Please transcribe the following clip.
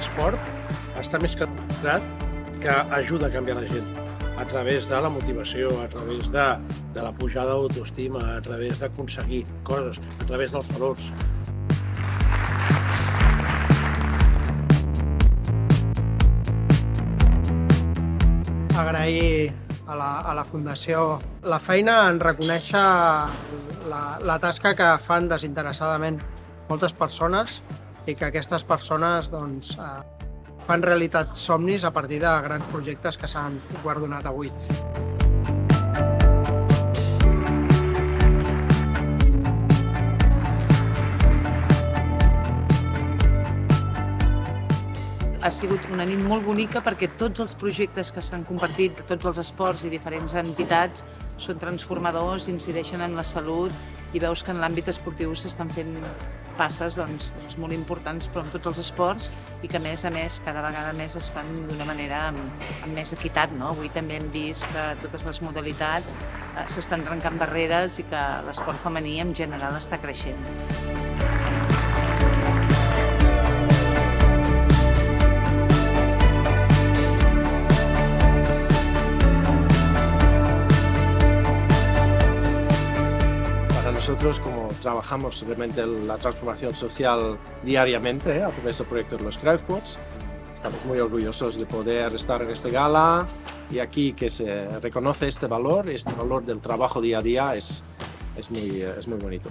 l'esport està més que demostrat que ajuda a canviar la gent a través de la motivació, a través de la pujada d'autoestima, a través d'aconseguir coses, a través dels valors. Agrair a la Fundació la feina en reconèixer la tasca que fan desinteressadament moltes persones i que aquestes persones doncs, fan realitat somnis a partir de grans projectes que s'han guardonat avui. Ha sigut una nit molt bonica perquè tots els projectes que s'han compartit, tots els esports i diferents entitats són transformadors, incideixen en la salut i veus que en l'àmbit esportiu s'estan fent passes doncs, molt importants però en tots els esports i que a més cada vegada més es fan d'una manera amb més equitat. No? Avui també hem vist que totes les modalitats s'estan trencant barreres i que l'esport femení en general està creixent. Nosotros, como trabajamos realmente la transformación social diariamente a través del proyecto de los Cruyff Quads, estamos muy orgullosos de poder estar en esta gala y aquí que se reconoce este valor del trabajo día a día es muy bonito.